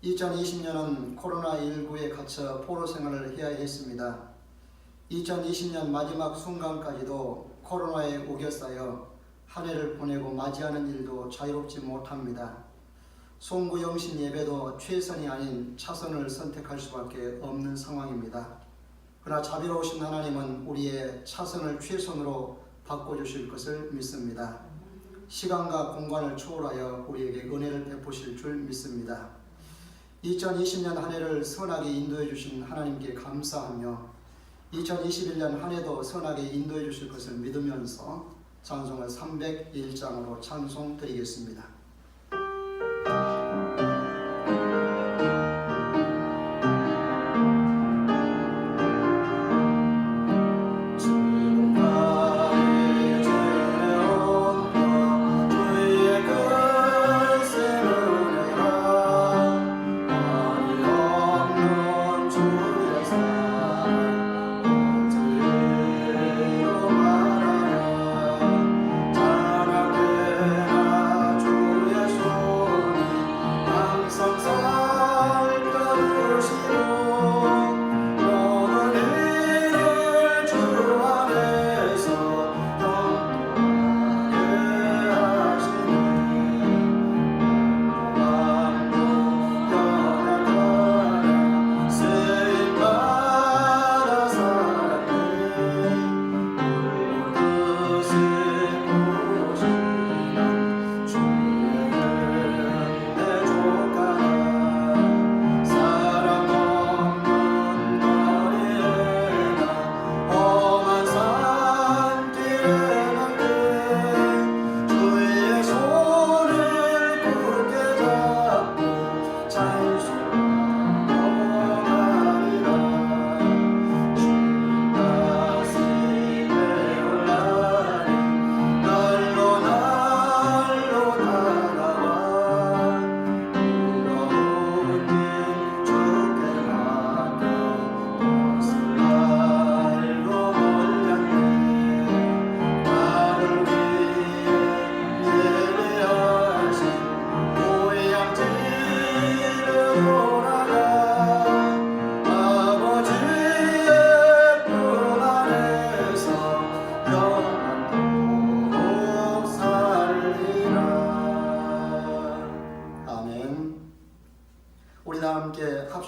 2020년은 코로나19에 갇혀 포로 생활을 해야 했습니다. 2020년 마지막 순간까지도 코로나에 우겨싸여 한 해를 보내고 맞이하는 일도 자유롭지 못합니다. 송구영신 예배도 최선이 아닌 차선을 선택할 수밖에 없는 상황입니다. 그러나 자비로우신 하나님은 우리의 차선을 최선으로 바꿔주실 것을 믿습니다. 시간과 공간을 초월하여 우리에게 은혜를 베푸실 줄 믿습니다. 2020년 한 해를 선하게 인도해 주신 하나님께 감사하며 2021년 한 해도 선하게 인도해 주실 것을 믿으면서 찬송을 301장으로 찬송 드리겠습니다.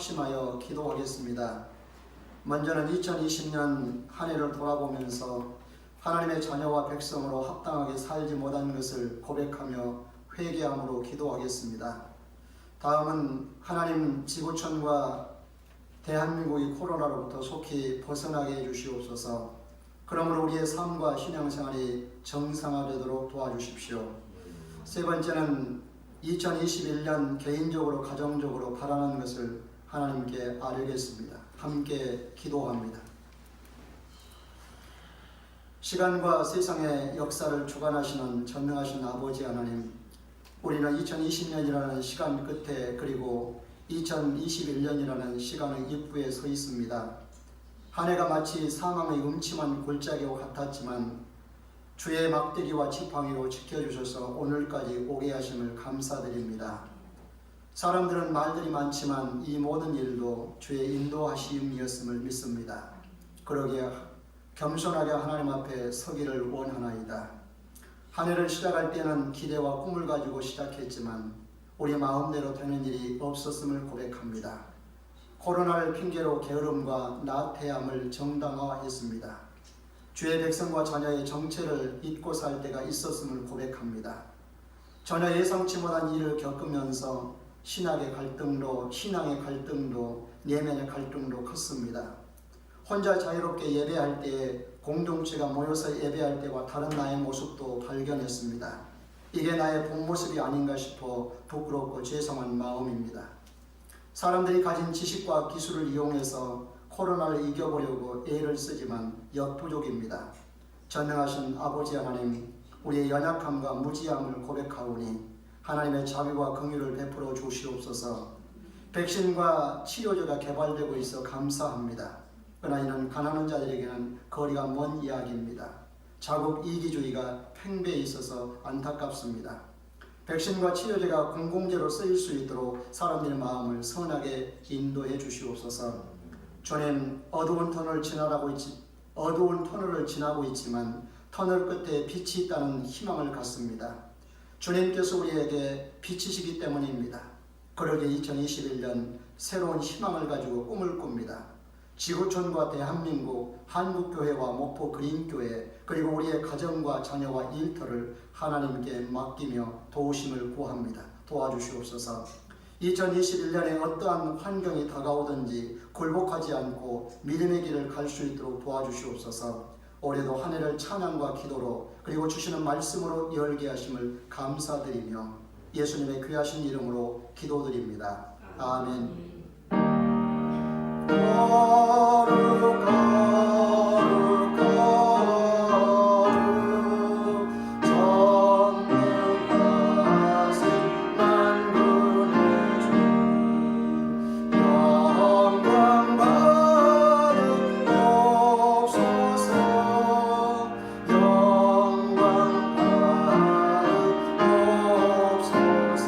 합심하여 기도하겠습니다. 먼저는 2020년 한 해를 돌아보면서 하나님의 자녀와 백성으로 합당하게 살지 못한 것을 고백하며 회개함으로 기도하겠습니다. 다음은 하나님 지구촌과 대한민국이 코로나로부터 속히 벗어나게 해주시옵소서. 그러므로 우리의 삶과 신앙생활이 정상화되도록 도와주십시오. 세 번째는 2021년 개인적으로 가정적으로 바라는 것을 하나님께 아뢰겠습니다. 함께 기도합니다. 시간과 세상의 역사를 주관하시는 전능하신 아버지 하나님, 우리는 2020년이라는 시간 끝에 그리고 2021년이라는 시간의 입구에 서 있습니다. 한 해가 마치 상황의 음침한 골짜기와 같았지만 주의 막대기와 지팡이로 지켜주셔서 오늘까지 오게 하심을 감사드립니다. 사람들은 말들이 많지만 이 모든 일도 주의 인도하심이었음을 믿습니다. 그러기에 겸손하게 하나님 앞에 서기를 원하나이다. 한 해를 시작할 때는 기대와 꿈을 가지고 시작했지만 우리 마음대로 되는 일이 없었음을 고백합니다. 코로나를 핑계로 게으름과 나태함을 정당화했습니다. 주의 백성과 자녀의 정체를 잊고 살 때가 있었음을 고백합니다. 전혀 예상치 못한 일을 겪으면서 신앙의 갈등도 내면의 갈등도 컸습니다. 혼자 자유롭게 예배할 때에 공동체가 모여서 예배할 때와 다른 나의 모습도 발견했습니다. 이게 나의 본 모습이 아닌가 싶어 부끄럽고 죄송한 마음입니다. 사람들이 가진 지식과 기술을 이용해서 코로나를 이겨보려고 애를 쓰지만 역부족입니다. 전능하신 아버지 하나님, 우리의 연약함과 무지함을 고백하오니 하나님의 자비와 긍휼을 베풀어 주시옵소서. 백신과 치료제가 개발되고 있어 감사합니다. 그러나 이는 가난한 자들에게는 거리가 먼 이야기입니다. 자국 이기주의가 팽배해 있어서 안타깝습니다. 백신과 치료제가 공공재로 쓰일 수 있도록 사람들의 마음을 선하게 인도해 주시옵소서. 주님, 어두운 터널을 지나고 있지만 터널 끝에 빛이 있다는 희망을 갖습니다. 주님께서 우리에게 빛이시기 때문입니다. 그러게 2021년 새로운 희망을 가지고 꿈을 꿉니다. 지구촌과 대한민국, 한국교회와 목포 그린교회, 그리고 우리의 가정과 자녀와 일터를 하나님께 맡기며 도우심을 구합니다. 도와주시옵소서. 2021년에 어떠한 환경이 다가오든지 굴복하지 않고 믿음의 길을 갈 수 있도록 도와주시옵소서. 올해도 한 해를 찬양과 기도로 그리고 주시는 말씀으로 열게 하심을 감사드리며 예수님의 귀하신 이름으로 기도드립니다. 아멘. 거룩 거룩 거룩 전능하신 만군의 주 영광 받으옵소서. 영광 받으옵소서.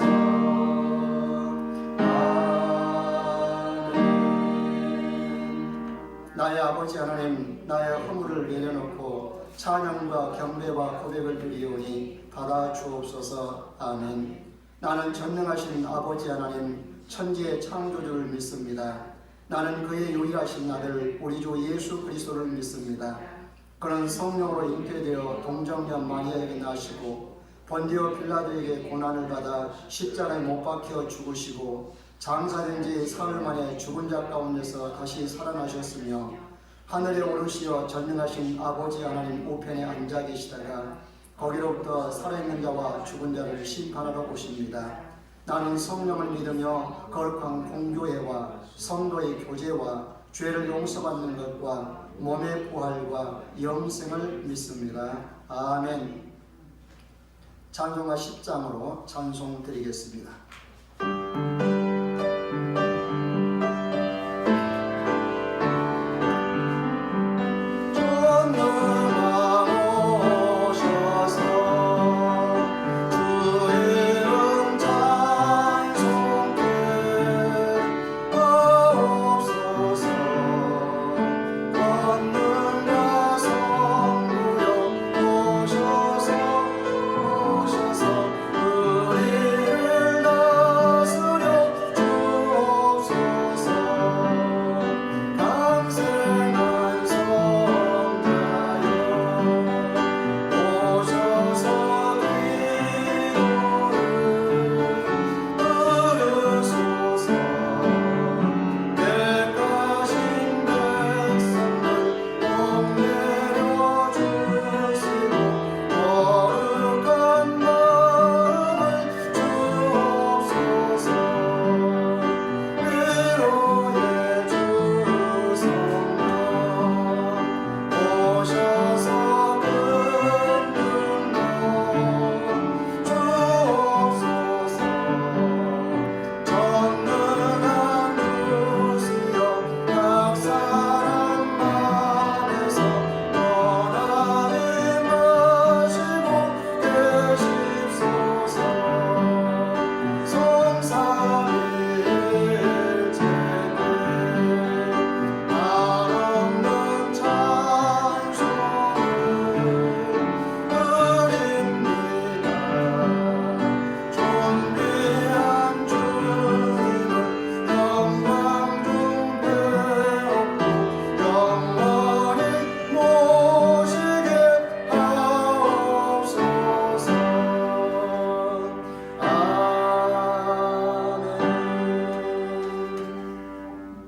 나의 아버지 하나님, 나의 허물을 내려놓고 찬양과 경배와 고백을 드리오니 받아 주옵소서. 아멘. 나는 전능하신 아버지 하나님, 천지의 창조주를 믿습니다. 나는 그의 유일하신 아들 우리 주 예수 그리스도를 믿습니다. 그는 성령으로 잉태되어 동정녀 마리아에게 나시고 본디오 빌라도에게 고난을 받아 십자가에 못 박혀 죽으시고 장사된 지 사흘 만에 죽은 자 가운데서 다시 살아나셨으며 하늘에 오르시어 전능하신 아버지 하나님 우편에 앉아 계시다가 거기로부터 살아있는 자와 죽은 자를 심판하러 오십니다. 나는 성령을 믿으며 거룩한 공교회와 성도의 교제와 죄를 용서받는 것과 몸의 부활과 영생을 믿습니다. 아멘. 찬송가 10장으로 찬송 드리겠습니다.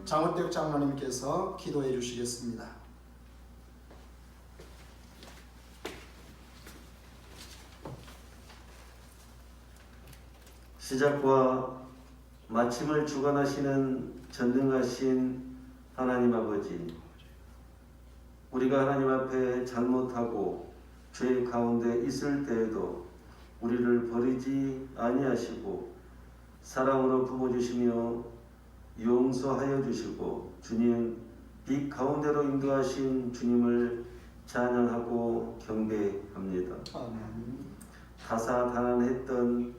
장원택 장로님께서 기도해 주시겠습니다. 시작과 마침을 주관하시는 전능하신 하나님 아버지, 우리가 하나님 앞에 잘못하고 죄 가운데 있을 때에도 우리를 버리지 아니하시고 사랑으로 품어주시며 용서하여 주시고 주님 빛 가운데로 인도하신 주님을 찬양하고 경배합니다. 아멘. 다사다난했던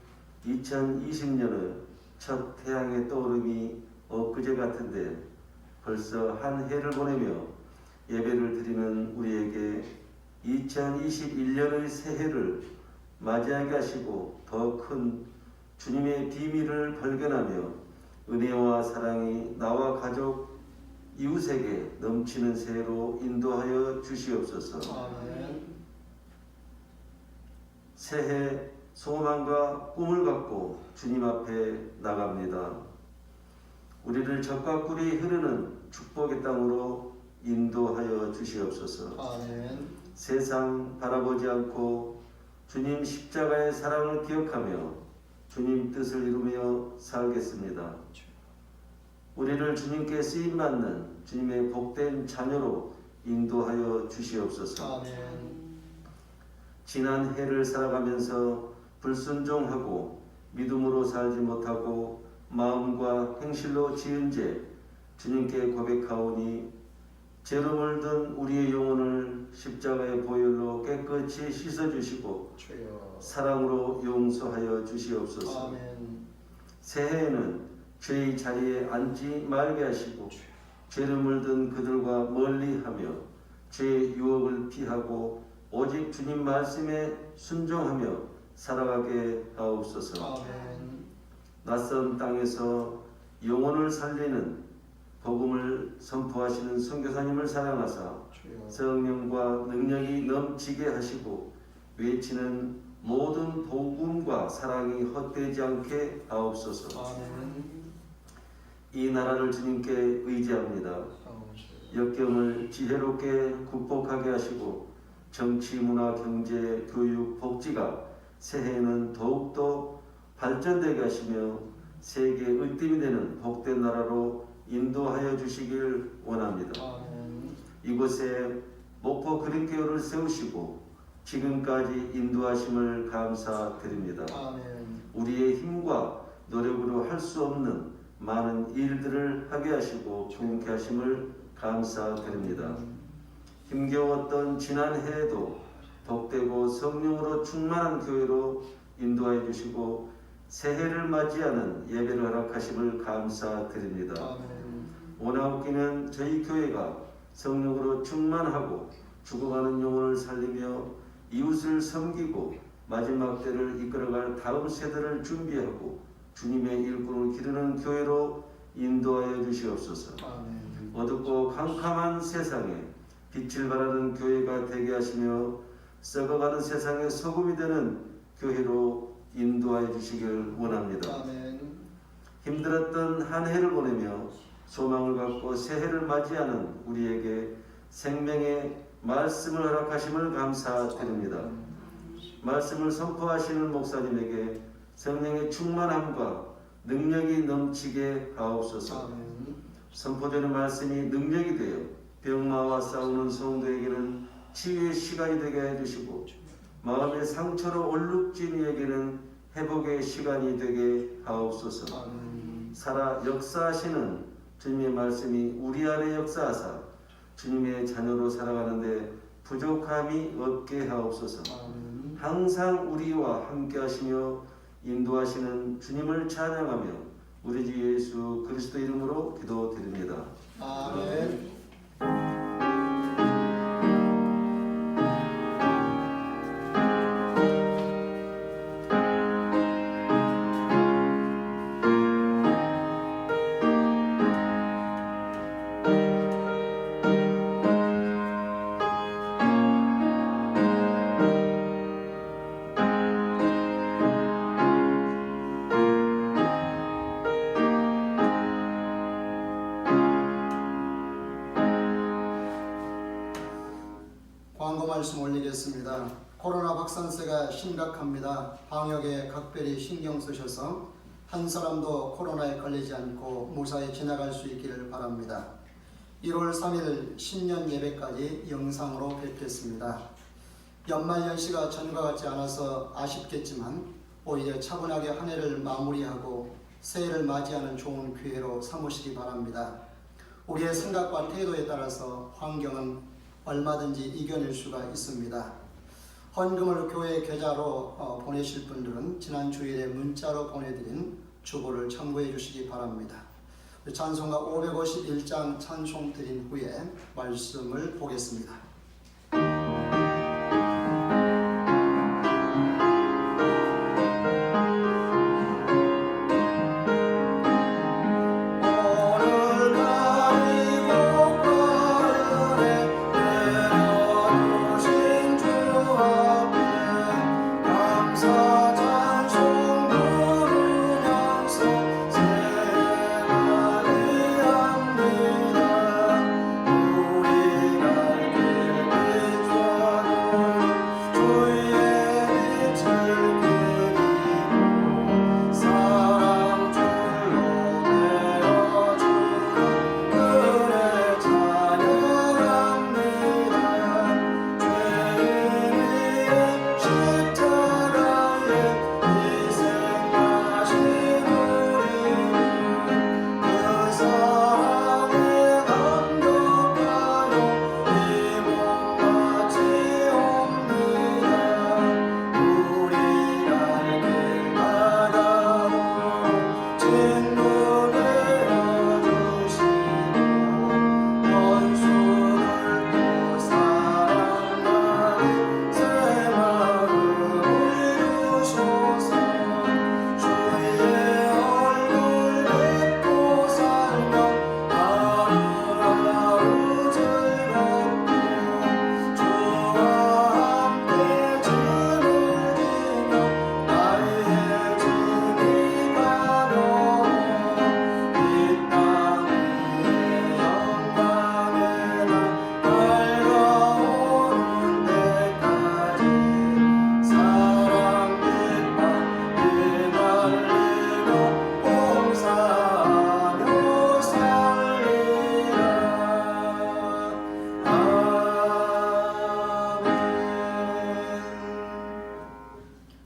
2020년의 첫 태양의 떠오름이 엊그제 같은데 벌써 한 해를 보내며 예배를 드리는 우리에게 2021년의 새해를 맞이하게 하시고 더 큰 주님의 비밀을 발견하며 은혜와 사랑이 나와 가족 이웃에게 넘치는 새해로 인도하여 주시옵소서. 아멘. 새해 소망과 꿈을 갖고 주님 앞에 나갑니다. 우리를 적과 꿀이 흐르는 축복의 땅으로 인도하여 주시옵소서. 아멘. 세상 바라보지 않고 주님 십자가의 사랑을 기억하며 주님 뜻을 이루며 살겠습니다. 우리를 주님께 쓰임받는 주님의 복된 자녀로 인도하여 주시옵소서. 아멘. 지난 해를 살아가면서 불순종하고 믿음으로 살지 못하고 마음과 행실로 지은 죄 주님께 고백하오니 죄로 물든 우리의 영혼을 십자가의 보혈로 깨끗이 씻어주시고 주여. 사랑으로 용서하여 주시옵소서. 아멘. 새해에는 죄의 자리에 앉지 말게 하시고 죄를 물든 그들과 멀리하며 죄의 유혹을 피하고 오직 주님 말씀에 순종하며 살아가게 하옵소서. 아멘. 낯선 땅에서 영혼을 살리는 복음을 선포하시는 선교사님을 사랑하사 주여. 성령과 능력이 넘치게 하시고 외치는 모든 복음과 사랑이 헛되지 않게 하옵소서. 아멘. 이 나라를 주님께 의지합니다. 역경을 지혜롭게 극복하게 하시고 정치, 문화, 경제, 교육, 복지가 새해에는 더욱더 발전되게 하시며 세계의 으뜸이 되는 복된 나라로 인도하여 주시길 원합니다. 아멘. 이곳에 목포 그린교회를 세우시고 지금까지 인도하심을 감사드립니다. 아멘. 우리의 힘과 노력으로 할 수 없는 많은 일들을 하게 하시고 부흥케 하심을 감사드립니다. 힘겨웠던 지난 해에도 복되고 성령으로 충만한 교회로 인도하여 주시고 새해를 맞이하는 예배를 허락하심을 감사드립니다. 아멘. 원하옵기는 저희 교회가 성령으로 충만하고 죽어가는 영혼을 살리며 이웃을 섬기고 마지막 때를 이끌어갈 다음 세대를 준비하고 주님의 일꾼을 기르는 교회로 인도하여 주시옵소서. 아멘. 어둡고 캄캄한 세상에 빛을 발하는 교회가 되게 하시며 썩어가는 세상에 소금이 되는 교회로 인도하여 주시길 원합니다. 아멘. 힘들었던 한 해를 보내며 소망을 갖고 새해를 맞이하는 우리에게 생명의 말씀을 허락하심을 감사드립니다. 말씀을 선포하시는 목사님에게 성령의 충만함과 능력이 넘치게 하옵소서. 아멘. 선포되는 말씀이 능력이 되어 병마와 싸우는 성도에게는 치유의 시간이 되게 해주시고 마음의 상처로 얼룩진 이에게는 회복의 시간이 되게 하옵소서. 아멘. 살아 역사하시는 주님의 말씀이 우리 안에 역사하사 주님의 자녀로 살아가는데 부족함이 없게 하옵소서. 아멘. 항상 우리와 함께 하시며 인도하시는 주님을 찬양하며 우리 주 예수 그리스도 이름으로 기도드립니다. 아멘. 광고 말씀 올리겠습니다. 코로나 확산세가 심각합니다. 방역에 각별히 신경 쓰셔서 한 사람도 코로나에 걸리지 않고 무사히 지나갈 수 있기를 바랍니다. 1월 3일 신년 예배까지 영상으로 뵙겠습니다. 연말연시가 전과 같지 않아서 아쉽겠지만 오히려 차분하게 한 해를 마무리하고 새해를 맞이하는 좋은 기회로 삼으시기 바랍니다. 우리의 생각과 태도에 따라서 환경은 얼마든지 이겨낼 수가 있습니다. 헌금을 교회 계좌로 보내실 분들은 지난 주일에 문자로 보내드린 주보를 참고해 주시기 바랍니다. 찬송가 551장 찬송 드린 후에 말씀을 보겠습니다.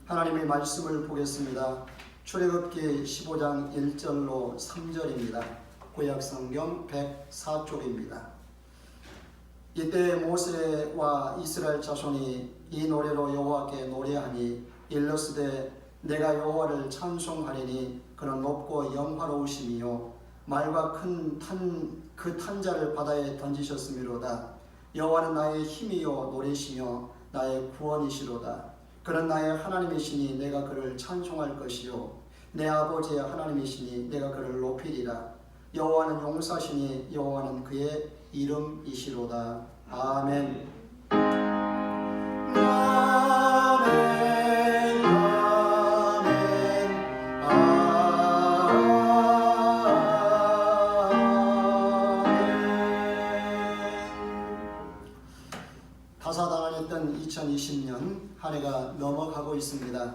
하나님의 말씀을 보겠습니다. 출애굽기 15장 1절로 3절입니다. 구약성경 104쪽입니다. 이때 모세와 이스라엘 자손이 이 노래로 여호와께 노래하니 일러스되 내가 여호와를 찬송하리니 그는 높고 영화로우심이요 말과 큰 그 탄자를 바다에 던지셨음이로다. 여호와는 나의 힘이요 노래시며 나의 구원이시로다. 그는 나의 하나님이시니 내가 그를 찬송할 것이요 내 아버지의 하나님이시니 내가 그를 높이리라. 여호와는 용사시니 여호와는 그의 이름이시로다. 아멘. 아멘. 아멘. 다사다난했던 2020년 한 해가 넘어가고 있습니다.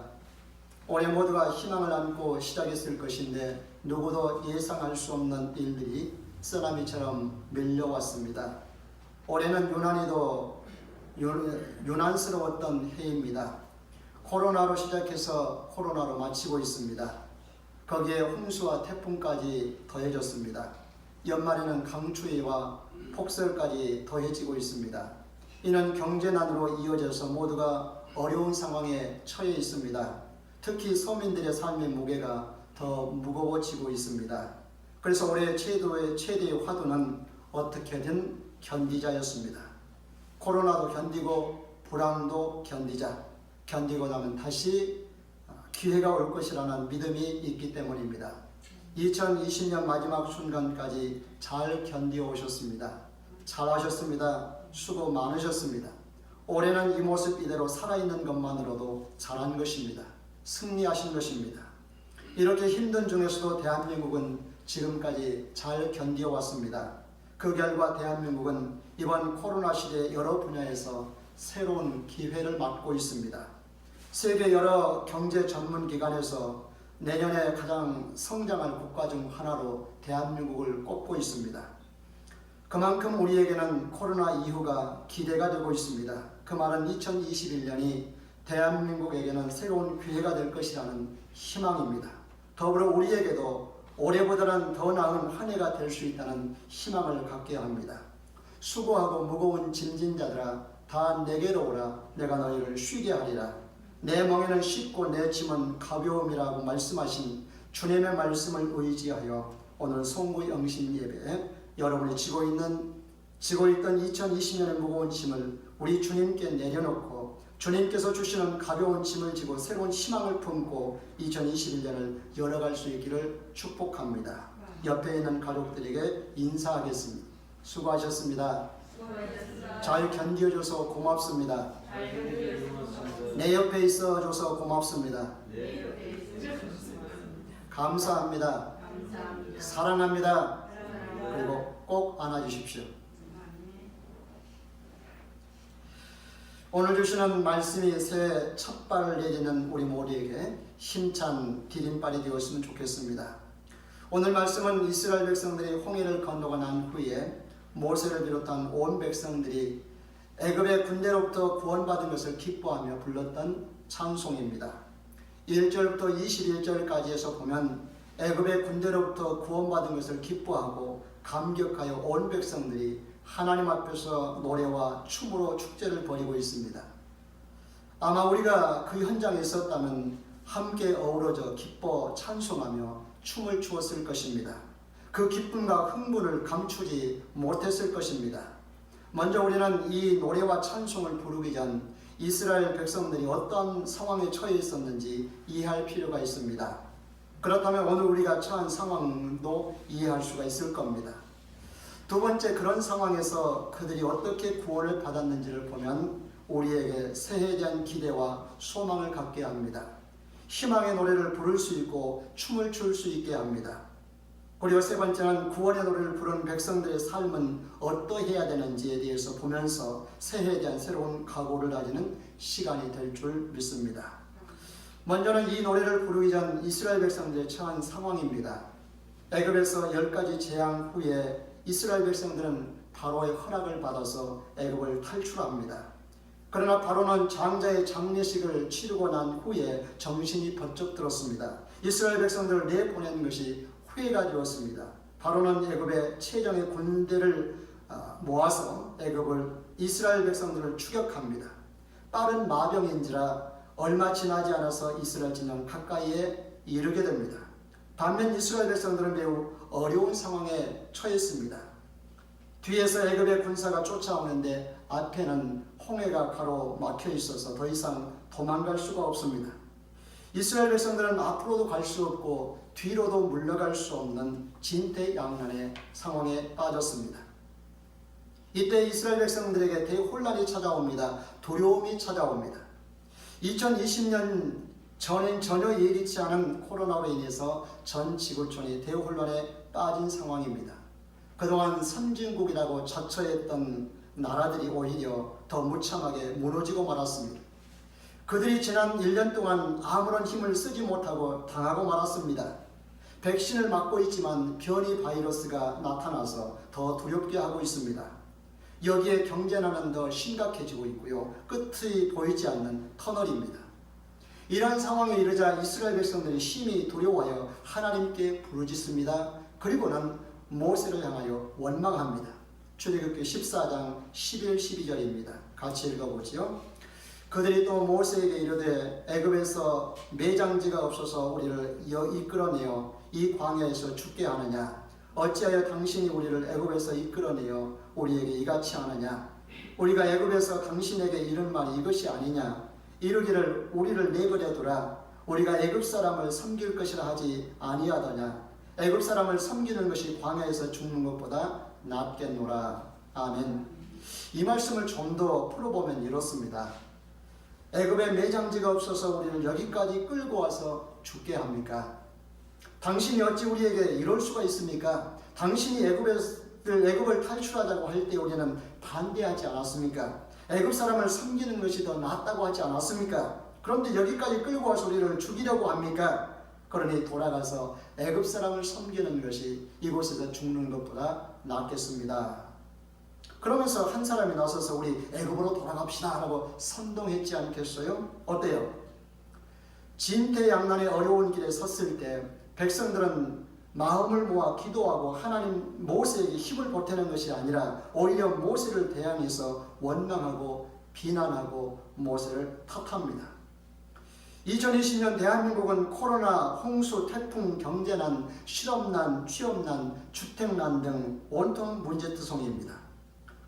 올해 모두가 희망을 안고 시작했을 것인데 누구도 예상할 수 없는 일들이 쓰나미처럼 밀려왔습니다. 올해는 유난히도 유난스러웠던 해입니다. 코로나로 시작해서 코로나로 마치고 있습니다. 거기에 홍수와 태풍까지 더해졌습니다. 연말에는 강추위와 폭설까지 더해지고 있습니다. 이는 경제난으로 이어져서 모두가 어려운 상황에 처해 있습니다. 특히 서민들의 삶의 무게가 더 무거워지고 있습니다. 그래서 올해 최대의 화두는 어떻게든 견디자였습니다. 코로나도 견디고 불황도 견디자. 견디고 나면 다시 기회가 올 것이라는 믿음이 있기 때문입니다. 2020년 마지막 순간까지 잘 견디오셨습니다. 잘하셨습니다. 수고 많으셨습니다. 올해는 이 모습 이대로 살아있는 것만으로도 잘한 것입니다. 승리하신 것입니다. 이렇게 힘든 중에서도 대한민국은 지금까지 잘 견디어왔습니다. 그 결과 대한민국은 이번 코로나 시대 여러 분야에서 새로운 기회를 맞고 있습니다. 세계 여러 경제 전문 기관에서 내년에 가장 성장할 국가 중 하나로 대한민국을 꼽고 있습니다. 그만큼 우리에게는 코로나 이후가 기대가 되고 있습니다. 그 말은 2021년이 대한민국에게는 새로운 기회가 될 것이라는 희망입니다. 더불어 우리에게도 올해보다는 더 나은 한 해가 될 수 있다는 희망을 갖게 합니다. 수고하고 무거운 짐진 자들아 다 내게로 오라. 내가 너희를 쉬게 하리라. 내 멍에는 쉽고 내 짐은 가벼움이라고 말씀하신 주님의 말씀을 의지하여 오늘 송구 영신 예배에 여러분이 지고 있던 2020년의 무거운 짐을 우리 주님께 내려놓고 주님께서 주시는 가벼운 짐을 지고 새로운 희망을 품고 2021년을 열어갈 수 있기를 축복합니다. 옆에 있는 가족들에게 인사하겠습니다. 수고하셨습니다. 잘 견뎌줘서 고맙습니다. 내 옆에 있어줘서 고맙습니다. 감사합니다. 사랑합니다. 그리고 꼭 안아주십시오. 오늘 주시는 말씀이 새해 첫발을 내딛는 우리 모두에게 힘찬 디딤발이 되었으면 좋겠습니다. 오늘 말씀은 이스라엘 백성들이 홍해를 건너고 난 후에 모세를 비롯한 온 백성들이 애굽의 군대로부터 구원받은 것을 기뻐하며 불렀던 찬송입니다. 1절부터 21절까지에서 보면 애굽의 군대로부터 구원받은 것을 기뻐하고 감격하여 온 백성들이 하나님 앞에서 노래와 춤으로 축제를 벌이고 있습니다. 아마 우리가 그 현장에 있었다면 함께 어우러져 기뻐 찬송하며 춤을 추었을 것입니다. 그 기쁨과 흥분을 감추지 못했을 것입니다. 먼저 우리는 이 노래와 찬송을 부르기 전 이스라엘 백성들이 어떤 상황에 처해 있었는지 이해할 필요가 있습니다. 그렇다면 오늘 우리가 처한 상황도 이해할 수가 있을 겁니다. 두 번째, 그런 상황에서 그들이 어떻게 구원을 받았는지를 보면 우리에게 새해에 대한 기대와 소망을 갖게 합니다. 희망의 노래를 부를 수 있고 춤을 출 수 있게 합니다. 그리고 세 번째는 구원의 노래를 부른 백성들의 삶은 어떠해야 되는지에 대해서 보면서 새해에 대한 새로운 각오를 가지는 시간이 될 줄 믿습니다. 먼저는 이 노래를 부르기 전 이스라엘 백성들의 처한 상황입니다. 애굽에서 10가지 재앙 후에 이스라엘 백성들은 바로의 허락을 받아서 애굽을 탈출합니다. 그러나 바로는 장자의 장례식을 치르고 난 후에 정신이 번쩍 들었습니다. 이스라엘 백성들을 내보낸 것이 후회가 되었습니다. 바로는 애굽의 최정의 군대를 모아서 이스라엘 백성들을 추격합니다. 빠른 마병인지라 얼마 지나지 않아서 이스라엘 진영 가까이에 이르게 됩니다. 반면 이스라엘 백성들은 매우 어려운 상황에 처했습니다. 뒤에서 애굽의 군사가 쫓아오는데 앞에는 홍해가 가로막혀 있어서 더 이상 도망갈 수가 없습니다. 이스라엘 백성들은 앞으로도 갈 수 없고 뒤로도 물러갈 수 없는 진퇴양난의 상황에 빠졌습니다. 이때 이스라엘 백성들에게 대혼란이 찾아옵니다. 두려움이 찾아옵니다. 2020년 전엔 전혀 예기치 않은 코로나로 인해서 전 지구촌이 대혼란에 빠진 상황입니다. 그동안 선진국이라고 자처했던 나라들이 오히려 더 무참하게 무너지고 말았습니다. 그들이 지난 1년 동안 아무런 힘을 쓰지 못하고 당하고 말았습니다. 백신을 맞고 있지만 변이 바이러스가 나타나서 더 두렵게 하고 있습니다. 여기에 경제난은 더 심각해지고 있고요. 끝이 보이지 않는 터널입니다. 이러한 상황에 이르자 이스라엘 백성들이 심히 두려워하여 하나님께 부르짖습니다. 그리고는 모세를 향하여 원망합니다. 출애굽기 14장 11, 12절입니다. 같이 읽어보지요. 그들이 또 모세에게 이르되 애굽에서 매장지가 없어서 우리를 이끌어내어 이 광야에서 죽게 하느냐? 어찌하여 당신이 우리를 애굽에서 이끌어내어 우리에게 이같이 하느냐? 우리가 애굽에서 당신에게 이른 말이 이것이 아니냐? 이르기를 우리를 내버려두라. 우리가 애굽 사람을 섬길 것이라 하지 아니하더냐? 애굽 사람을 섬기는 것이 광야에서 죽는 것보다 낫겠노라. 아멘. 이 말씀을 좀 더 풀어보면 이렇습니다. 애굽에 매장지가 없어서 우리를 여기까지 끌고 와서 죽게 합니까? 당신이 어찌 우리에게 이럴 수가 있습니까? 당신이 애굽을 탈출하자고 할 때 우리는 반대하지 않았습니까? 애굽 사람을 섬기는 것이 더 낫다고 하지 않았습니까? 그런데 여기까지 끌고 와서 우리를 죽이려고 합니까? 그러니 돌아가서 애굽 사람을 섬기는 것이 이곳에서 죽는 것보다 낫겠습니다. 그러면서 한 사람이 나서서 우리 애굽으로 돌아갑시다 라고 선동했지 않겠어요? 어때요? 진퇴양난의 어려운 길에 섰을 때 백성들은 마음을 모아 기도하고 하나님 모세에게 힘을 보태는 것이 아니라 오히려 모세를 대항해서 원망하고 비난하고 모세를 탓합니다. 2020년 대한민국은 코로나, 홍수, 태풍, 경제난, 실업난, 취업난, 주택난 등 온통 문제투성이입니다.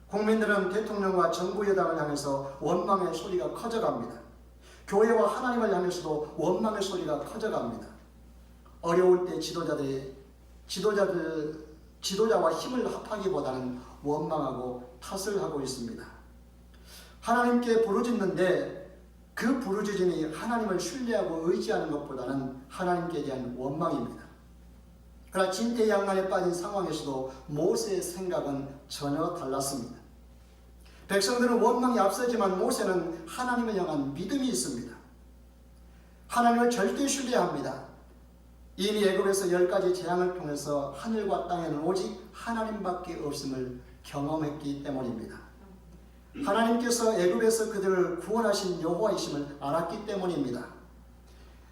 국민들은 대통령과 정부 여당을 향해서 원망의 소리가 커져갑니다. 교회와 하나님을 향해서도 원망의 소리가 커져갑니다. 어려울 때 지도자와 힘을 합하기보다는 원망하고 탓을 하고 있습니다. 하나님께 부르짖는데 그 부르짖음이 하나님을 신뢰하고 의지하는 것보다는 하나님께 대한 원망입니다. 그러나 진퇴양난에 빠진 상황에서도 모세의 생각은 전혀 달랐습니다. 백성들은 원망이 앞서지만 모세는 하나님을 향한 믿음이 있습니다. 하나님을 절대 신뢰합니다. 이미 애굽에서 10가지 재앙을 통해서 하늘과 땅에는 오직 하나님밖에 없음을 경험했기 때문입니다. 하나님께서 애굽에서 그들을 구원하신 여호와이심을 알았기 때문입니다.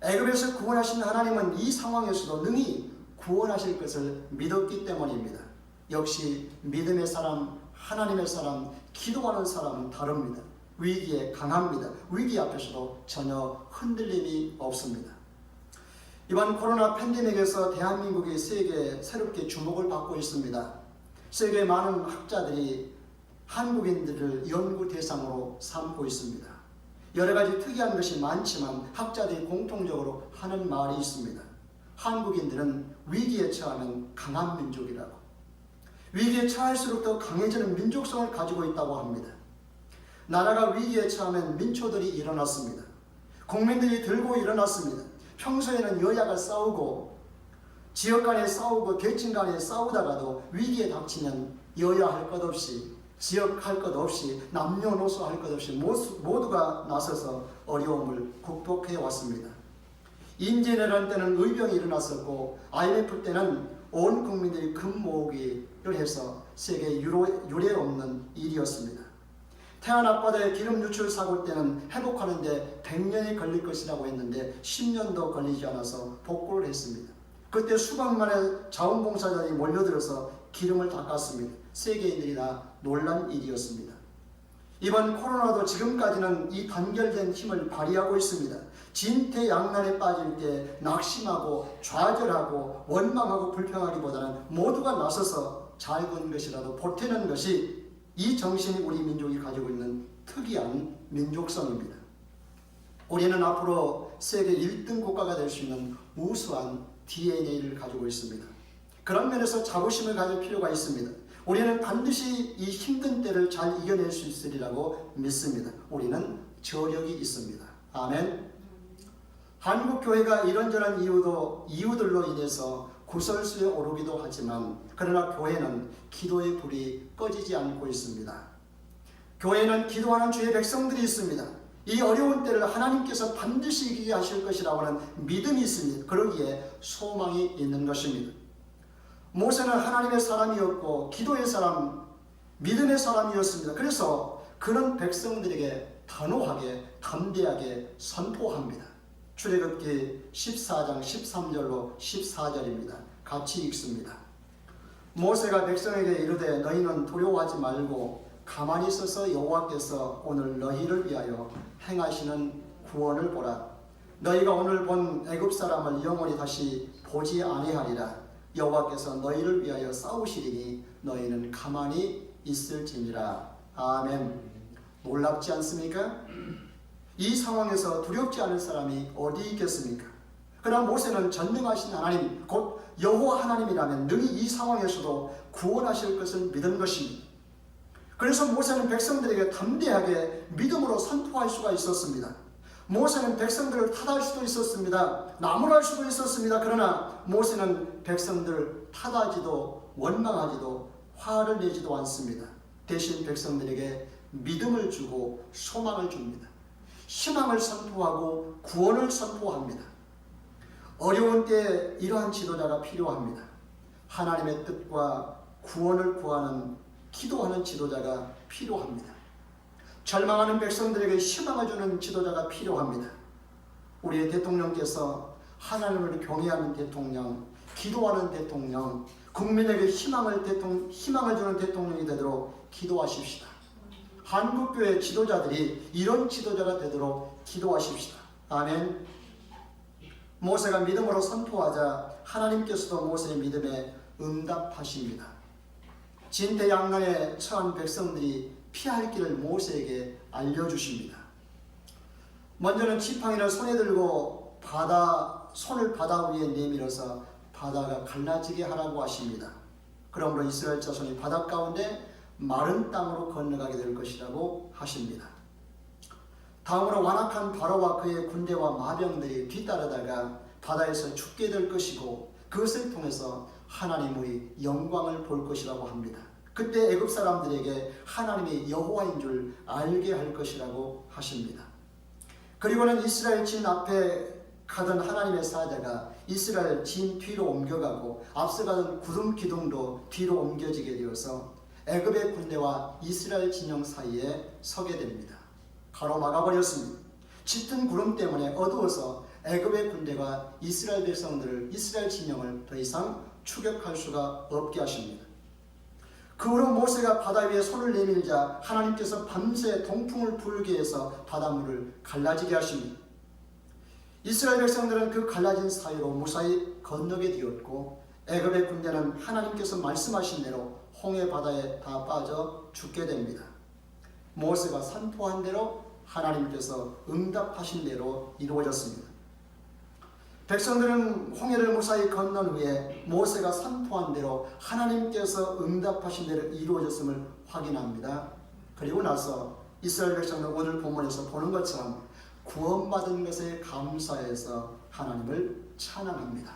애굽에서 구원하신 하나님은 이 상황에서도 능히 구원하실 것을 믿었기 때문입니다. 역시 믿음의 사람, 하나님의 사람, 기도하는 사람은 다릅니다. 위기에 강합니다. 위기 앞에서도 전혀 흔들림이 없습니다. 이번 코로나 팬데믹에서 대한민국이 세계에 새롭게 주목을 받고 있습니다. 세계 많은 학자들이 한국인들을 연구 대상으로 삼고 있습니다. 여러 가지 특이한 것이 많지만 학자들이 공통적으로 하는 말이 있습니다. 한국인들은 위기에 처하면 강한 민족이라고. 위기에 처할수록 더 강해지는 민족성을 가지고 있다고 합니다. 나라가 위기에 처하면 민초들이 일어났습니다. 국민들이 들고 일어났습니다. 평소에는 여야가 싸우고 지역 간에 싸우고 계층 간에 싸우다가도 위기에 닥치면 여야 할 것 없이 지역 할 것 없이 남녀노소 할 것 없이 모두가 나서서 어려움을 극복해 왔습니다. 인재내란 때는 의병이 일어났었고 IMF 때는 온 국민들이 금 모으기를 해서 세계 유례 없는 일이었습니다. 태안 앞바다의 기름 유출 사고 때는 회복하는데 100년이 걸릴 것이라고 했는데 10년도 걸리지 않아서 복구를 했습니다. 그때 수백만의 자원봉사자들이 몰려들어서 기름을 닦았습니다. 세계인들이 다 놀란 일이었습니다. 이번 코로나도 지금까지는 이 단결된 힘을 발휘하고 있습니다. 진퇴양난에 빠질 때 낙심하고 좌절하고 원망하고 불평하기보다는 모두가 나서서 작은 것이라도 보태는 것이 이 정신이 우리 민족이 가지고 있는 특이한 민족성입니다. 우리는 앞으로 세계 1등 국가가 될 수 있는 우수한 DNA를 가지고 있습니다. 그런 면에서 자부심을 가질 필요가 있습니다. 우리는 반드시 이 힘든 때를 잘 이겨낼 수 있으리라고 믿습니다. 우리는 저력이 있습니다. 아멘. 한국 교회가 이런저런 이유들로 인해서 구설수에 오르기도 하지만 그러나 교회는 기도의 불이 꺼지지 않고 있습니다. 교회는 기도하는 주의 백성들이 있습니다. 이 어려운 때를 하나님께서 반드시 이기게 하실 것이라고 하는 믿음이 있습니다. 그러기에 소망이 있는 것입니다. 모세는 하나님의 사람이었고 기도의 사람, 믿음의 사람이었습니다. 그래서 그런 백성들에게 단호하게 담대하게 선포합니다. 출애굽기 14장 13절로 14절입니다. 같이 읽습니다. 모세가 백성에게 이르되 너희는 두려워하지 말고 가만히 있어서 여호와께서 오늘 너희를 위하여 행하시는 구원을 보라. 너희가 오늘 본 애굽 사람을 영원히 다시 보지 아니하리라. 여호와께서 너희를 위하여 싸우시리니 너희는 가만히 있을지니라. 아멘. 놀랍지 않습니까? 이 상황에서 두렵지 않을 사람이 어디 있겠습니까? 그러나 모세는 전능하신 하나님 곧 여호와 하나님이라면 능히 이 상황에서도 구원하실 것을 믿은 것입니다. 그래서 모세는 백성들에게 담대하게 믿음으로 선포할 수가 있었습니다. 모세는 백성들을 탓할 수도 있었습니다. 나무랄 수도 있었습니다. 그러나 모세는 백성들을 탓하지도 원망하지도 화를 내지도 않습니다. 대신 백성들에게 믿음을 주고 소망을 줍니다. 희망을 선포하고 구원을 선포합니다. 어려운 때 이러한 지도자가 필요합니다. 하나님의 뜻과 구원을 구하는 기도하는 지도자가 필요합니다. 절망하는 백성들에게 희망을 주는 지도자가 필요합니다. 우리의 대통령께서 하나님을 경외하는 대통령, 기도하는 대통령, 국민에게 희망을 주는 대통령이 되도록 기도하십시다. 한국교회 지도자들이 이런 지도자가 되도록 기도하십시다. 아멘. 모세가 믿음으로 선포하자 하나님께서도 모세의 믿음에 응답하십니다. 진퇴양난에 처한 백성들이 피할 길을 모세에게 알려주십니다. 먼저는 지팡이를 손에 들고 손을 바다 위에 내밀어서 바다가 갈라지게 하라고 하십니다. 그러므로 이스라엘 자손이 바다 가운데 마른 땅으로 건너가게 될 것이라고 하십니다. 다음으로 완악한 바로와 그의 군대와 마병들이 뒤따르다가 바다에서 죽게 될 것이고 그것을 통해서 하나님의 영광을 볼 것이라고 합니다. 그때 애굽 사람들에게 하나님이 여호와인 줄 알게 할 것이라고 하십니다. 그리고는 이스라엘 진 앞에 가던 하나님의 사자가 이스라엘 진 뒤로 옮겨가고 앞서가던 구름 기둥도 뒤로 옮겨지게 되어서 애굽의 군대와 이스라엘 진영 사이에 서게 됩니다. 가로막아버렸습니다. 짙은 구름 때문에 어두워서 애굽의 군대가 이스라엘 백성들을 이스라엘 진영을 더 이상 추격할 수가 없게 하십니다. 그 후로 모세가 바다 위에 손을 내밀자 하나님께서 밤새 동풍을 불게 해서 바닷물을 갈라지게 하십니다. 이스라엘 백성들은 그 갈라진 사이로 무사히 건너게 되었고 애굽의 군대는 하나님께서 말씀하신 대로 홍해 바다에 다 빠져 죽게 됩니다. 모세가 선포한 대로 하나님께서 응답하신 대로 이루어졌습니다. 백성들은 홍해를 무사히 건넌 후에 모세가 선포한 대로 하나님께서 응답하신 대로 이루어졌음을 확인합니다. 그리고 나서 이스라엘 백성들 오늘 본문에서 보는 것처럼 구원받은 것에 감사해서 하나님을 찬양합니다.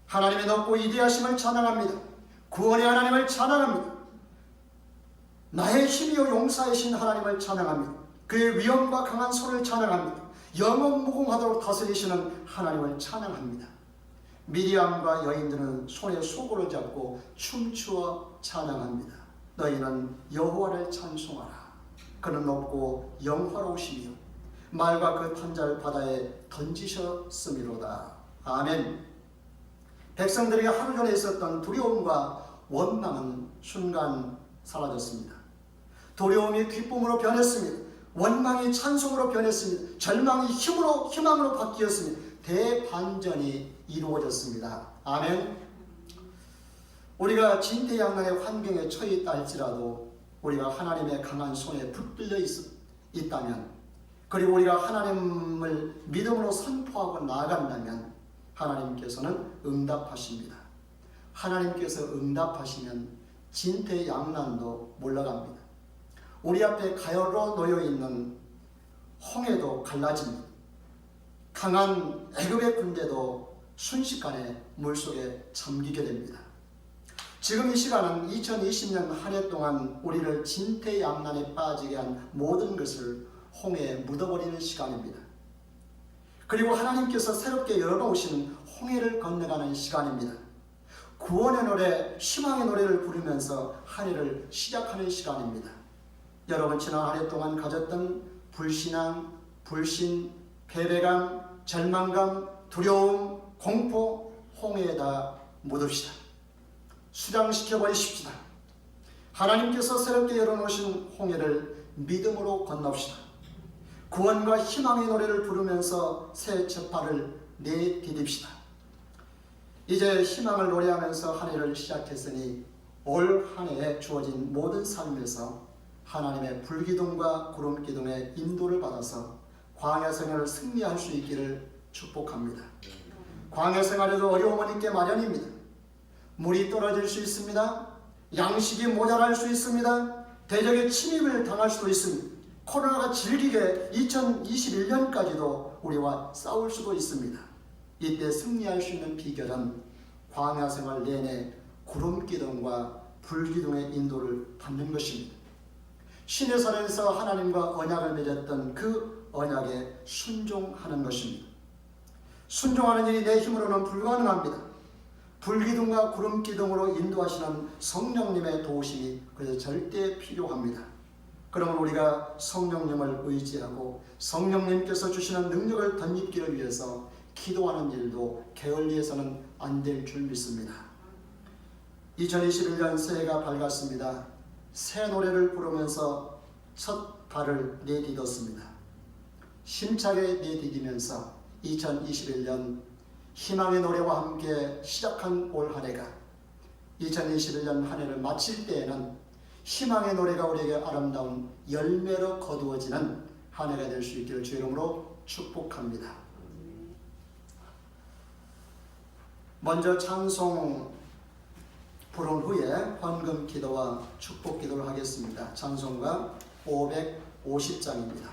하나님의 높고 위대하심을 찬양합니다. 구원의 하나님을 찬양합니다. 나의 힘이요 용사이신 하나님을 찬양합니다. 그의 위엄과 강한 손을 찬양합니다. 영원 무궁하도록 다스리시는 하나님을 찬양합니다. 미리암과 여인들은 손에 소고를 잡고 춤추어 찬양합니다. 너희는 여호와를 찬송하라. 그는 높고 영화로우시며 말과 그 탄자를 바다에 던지셨음이로다. 아멘. 백성들에게 하루 전에 있었던 두려움과 원망은 순간 사라졌습니다. 두려움이 기쁨으로 변했습니다. 원망이 찬송으로 변했습니다. 절망이 희망으로 바뀌었습니다. 대반전이 이루어졌습니다. 아멘. 우리가 진퇴양난의 환경에 처해 있다 할지라도 우리가 하나님의 강한 손에 붙들려 있다면, 그리고 우리가 하나님을 믿음으로 선포하고 나아간다면 하나님께서는 응답하십니다. 하나님께서 응답하시면 진퇴양난도 물러갑니다. 우리 앞에 가열로 놓여있는 홍해도 갈라집니다. 강한 애굽의 군대도 순식간에 물속에 잠기게 됩니다. 지금 이 시간은 2020년 한 해 동안 우리를 진퇴양난에 빠지게 한 모든 것을 홍해에 묻어버리는 시간입니다. 그리고 하나님께서 새롭게 열어놓으신 홍해를 건너가는 시간입니다. 구원의 노래, 희망의 노래를 부르면서 한 해를 시작하는 시간입니다. 여러분, 지난 한 해 동안 가졌던 불신앙, 불신, 패배감, 절망감, 두려움, 공포, 홍해에다 묻읍시다. 수장시켜 버리십시다. 하나님께서 새롭게 열어놓으신 홍해를 믿음으로 건넙시다. 구원과 희망의 노래를 부르면서 새 첫발을 내디딥시다. 이제 희망을 노래하면서 한 해를 시작했으니 올 한 해에 주어진 모든 삶에서 하나님의 불기둥과 구름기둥의 인도를 받아서 광야 생활을 승리할 수 있기를 축복합니다. 광야 생활에도 어려움은 있게 마련입니다. 물이 떨어질 수 있습니다. 양식이 모자랄 수 있습니다. 대적의 침입을 당할 수도 있습니다. 코로나가 질기게 2021년까지도 우리와 싸울 수도 있습니다. 이때 승리할 수 있는 비결은 광야 생활 내내 구름기둥과 불기둥의 인도를 받는 것입니다. 시내산에서 하나님과 언약을 맺었던 그 언약에 순종하는 것입니다. 순종하는 일이 내 힘으로는 불가능합니다. 불기둥과 구름기둥으로 인도하시는 성령님의 도우심이 그래서 절대 필요합니다. 그러면 우리가 성령님을 의지하고 성령님께서 주시는 능력을 덧입기를 위해서 기도하는 일도 게을리해서는 안 될 줄 믿습니다. 2021년 새해가 밝았습니다. 새 노래를 부르면서 첫 발을 내딛었습니다. 힘차게 내디디면서 2021년 희망의 노래와 함께 시작한 올 한 해가 2021년 한 해를 마칠 때에는 희망의 노래가 우리에게 아름다운 열매로 거두어지는 한 해가 될 수 있기를 주의 이름으로 축복합니다. 먼저 찬송 부른 후에 헌금 기도와 축복 기도를 하겠습니다. 찬송가 550장입니다.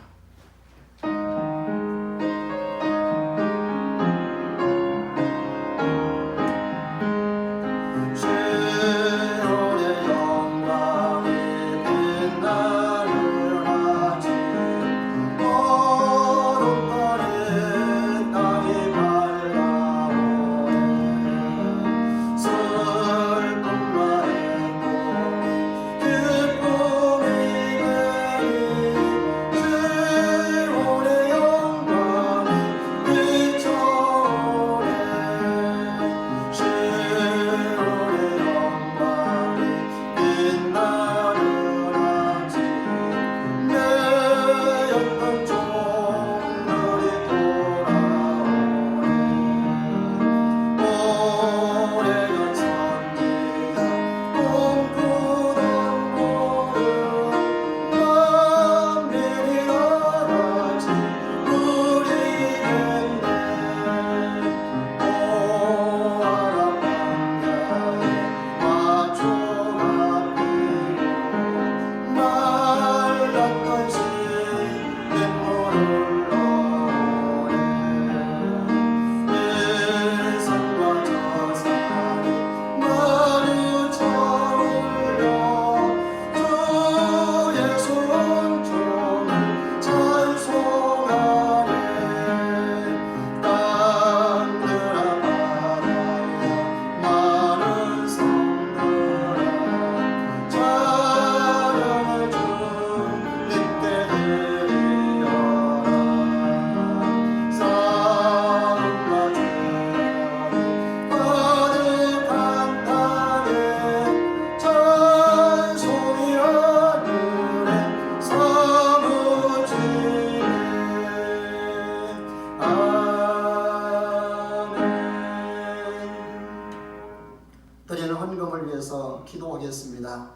드리는 헌금을 위해서 기도하겠습니다.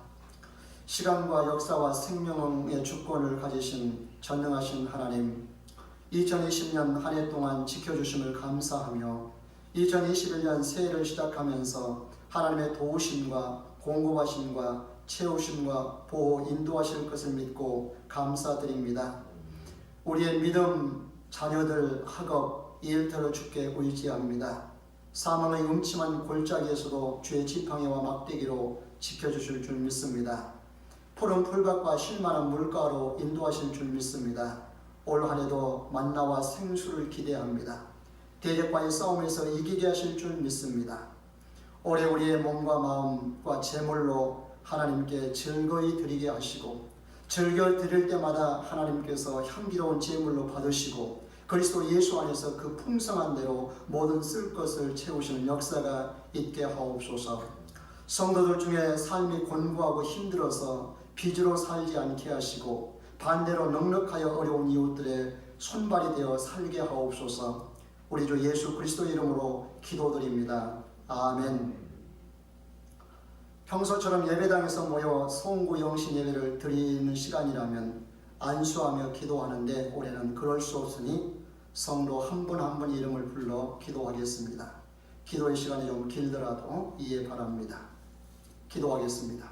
시간과 역사와 생명의 주권을 가지신 전능하신 하나님, 2020년 한 해 동안 지켜주심을 감사하며 2021년 새해를 시작하면서 하나님의 도우심과 공급하심과 채우심과 보호 인도하실 것을 믿고 감사드립니다. 우리의 믿음, 자녀들, 학업, 일터를 주께 의지합니다. 사망의 음침한 골짜기에서도 주의 지팡이와 막대기로 지켜주실 줄 믿습니다. 푸른 풀밭과 쉴만한 물가로 인도하실 줄 믿습니다. 올 한 해도 만나와 생수를 기대합니다. 대적과의 싸움에서 이기게 하실 줄 믿습니다. 올해 우리의 몸과 마음과 재물로 하나님께 즐거이 드리게 하시고 즐겨 드릴 때마다 하나님께서 향기로운 제물로 받으시고 그리스도 예수 안에서 그 풍성한 대로 모든 쓸 것을 채우시는 역사가 있게 하옵소서. 성도들 중에 삶이 곤고하고 힘들어서 빚으로 살지 않게 하시고 반대로 넉넉하여 어려운 이웃들의 손발이 되어 살게 하옵소서. 우리 주 예수 그리스도 이름으로 기도드립니다. 아멘. 평소처럼 예배당에서 모여 송구 영신 예배를 드리는 시간이라면 안수하며 기도하는데 올해는 그럴 수 없으니 성도 한 분 한 분 이름을 불러 기도하겠습니다. 기도의 시간이 좀 길더라도 이해 바랍니다. 기도하겠습니다.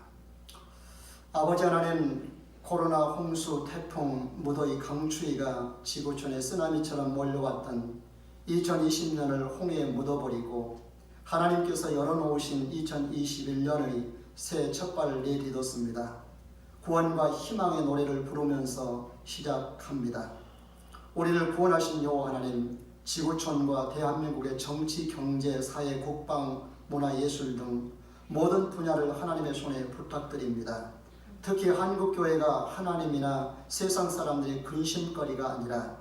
아버지 하나님, 코로나, 홍수, 태풍, 무더위, 강추위가 지구촌에 쓰나미처럼 몰려왔던 2020년을 홍해에 묻어버리고 하나님께서 열어놓으신 2021년의 새 첫발을 내딛었습니다. 구원과 희망의 노래를 부르면서 시작합니다. 우리를 구원하신 여호와 하나님, 지구촌과 대한민국의 정치, 경제, 사회, 국방, 문화, 예술 등 모든 분야를 하나님의 손에 부탁드립니다. 특히 한국교회가 하나님이나 세상 사람들의 근심거리가 아니라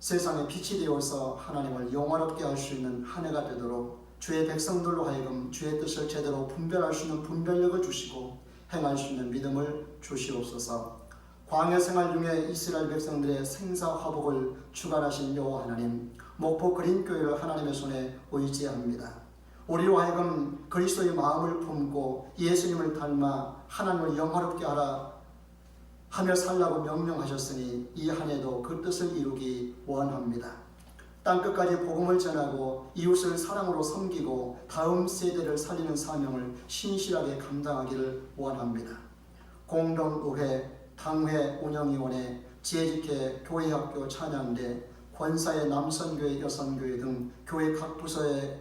세상의 빛이 되어서 하나님을 영화롭게 할 수 있는 한 해가 되도록 주의 백성들로 하여금 주의 뜻을 제대로 분별할 수 있는 분별력을 주시고 행할 수 있는 믿음을 주시옵소서. 광야 생활 중에 이스라엘 백성들의 생사화복을 주관하신 여호와 하나님, 목포 그린교회를 하나님의 손에 의지합니다. 우리로 하여금 그리스도의 마음을 품고 예수님을 닮아 하나님을 영화롭게 하며 살라고 명령하셨으니 이 한 해도 그 뜻을 이루기 원합니다. 땅끝까지 복음을 전하고 이웃을 사랑으로 섬기고 다음 세대를 살리는 사명을 신실하게 감당하기를 원합니다. 공동의회, 당회, 운영위원회, 지혜직회, 교회학교, 찬양대, 권사회, 남선교회, 여성교회 등 교회 각 부서에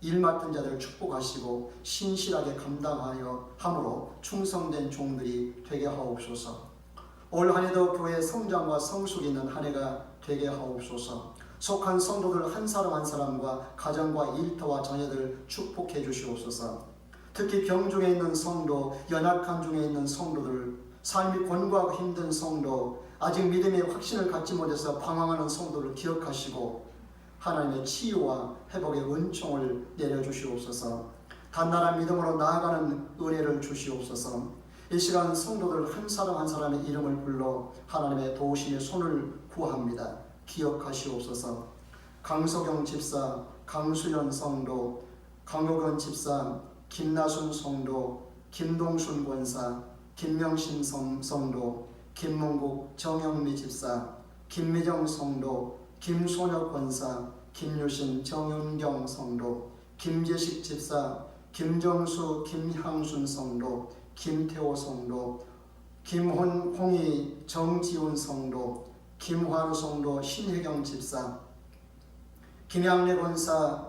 일 맡은 자들을 축복하시고 신실하게 감당하여 함으로 충성된 종들이 되게 하옵소서. 올 한 해도 교회의 성장과 성숙이 있는 한 해가 되게 하옵소서. 속한 성도들 한 사람 한 사람과 가정과 일터와 자녀들을 축복해 주시옵소서. 특히 병 중에 있는 성도, 연약한 중에 있는 성도들, 삶이 권고하고 힘든 성도, 아직 믿음의 확신을 갖지 못해서 방황하는 성도를 기억하시고 하나님의 치유와 회복의 은총을 내려주시옵소서. 단단한 믿음으로 나아가는 은혜를 주시옵소서. 이 시간 성도들 한 사람 한 사람의 이름을 불러 하나님의 도우심의 손을 구합니다. 기억하시옵소서. 강소경 집사, 강수연 성도, 강효근 집사, 김나순 성도, 김동순 권사, 김명신 성도, 김문국 정영미 집사, 김미정 성도, 김소녀 권사, 김유신 정윤경 성도, 김재식 집사, 김정수 김향순 성도, 김태호 성도, 김홍희 정지훈 성도, 김환우 성도, 신혜경 집사, 김양래 권사,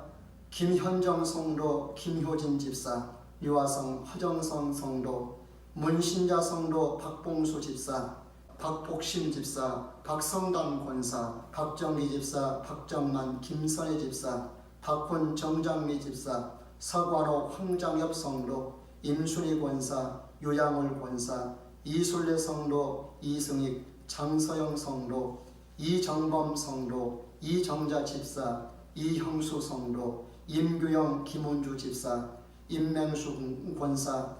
김현정 성도, 김효진 집사, 유아성 허정성 성도, 문신자 성도, 박봉수 집사, 박복심 집사, 박성단 권사, 박정희 집사, 박정만 김선혜 집사, 박훈 정장미 집사, 서관호 황장엽 성도, 임순희 권사, 유양울 권사, 이술래 성도, 이승익 장서영 성도, 이정범 성도, 이정자 집사, 이형수 성도, 임규영 김은주 집사, 임맹수 권사,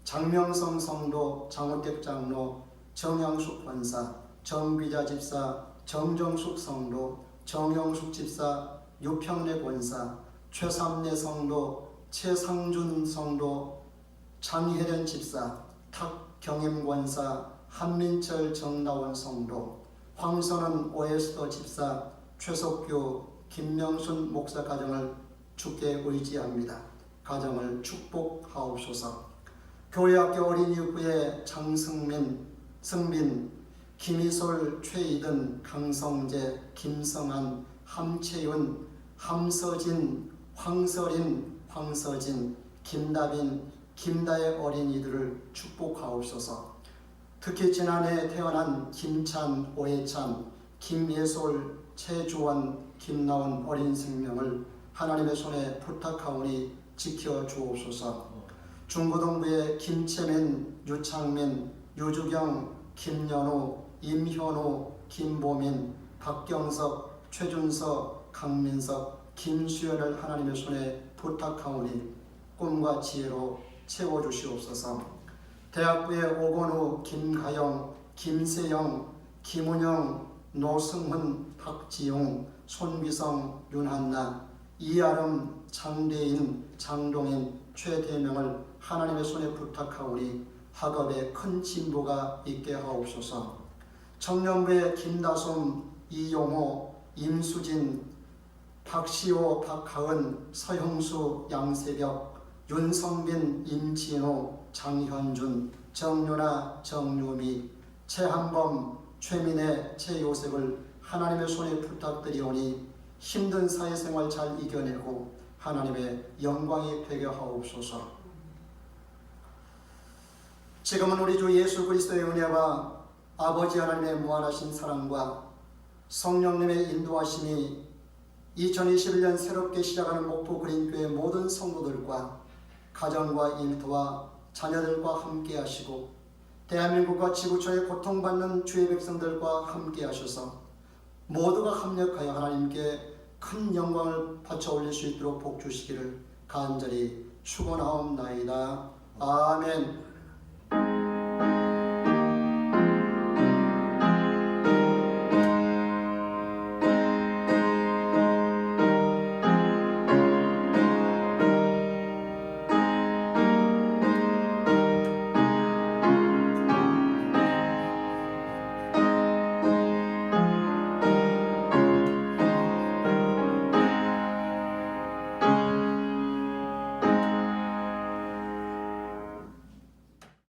장명성 성도, 장우택 장로, 정양숙 권사, 정비자 집사, 정정숙 성도, 정영숙 집사, 유평래 권사, 최삼래 성도, 최상준 성도, 장혜련 집사, 탁경임 권사, 한민철 정다원 성도, 황선은 오에스더 집사, 최석규, 김명순 목사 가정을 주께 의지합니다. 가정을 축복하옵소서. 교회학교 어린이부의 장승민, 승빈, 김희솔, 최이든, 강성재, 김성한, 함채윤, 함서진, 황서린, 황서진, 김다빈, 김다의 어린이들을 축복하옵소서. 특히 지난해 태어난 김찬, 오해찬, 김예솔, 최주원, 김나온 어린 생명을 하나님의 손에 부탁하오니 지켜주옵소서. 중고등부의 김채민, 유창민, 유주경, 김연우, 임현우, 김보민, 박경석, 최준석, 강민석, 김수연을 하나님의 손에 부탁하오니 꿈과 지혜로 채워주시옵소서. 대학부의 오건우, 김가영, 김세영, 김은영, 노승훈, 박지용, 손비성, 윤한나, 이아름, 장대인, 장동인, 최대명을 하나님의 손에 부탁하오니 학업에 큰 진보가 있게 하옵소서. 청년부의 김다솜, 이용호, 임수진, 박시호, 박하은, 서형수, 양세벽, 윤성빈, 임진호, 장현준, 정윤아, 정유미, 최한범, 최민혜, 최요셉을 하나님의 손에 부탁드리오니 힘든 사회생활 잘 이겨내고 하나님의 영광이 되게 하옵소서. 지금은 우리 주 예수 그리스도의 은혜와 아버지 하나님의 무한하신 사랑과 성령님의 인도하심이 2021년 새롭게 시작하는 목포 그린교회 모든 성도들과 가정과 일터와 자녀들과 함께 하시고 대한민국과 지구촌에 고통받는 주의 백성들과 함께 하셔서 모두가 합력하여 하나님께 큰 영광을 바쳐 올릴 수 있도록 복 주시기를 간절히 축원하옵나이다. 아멘.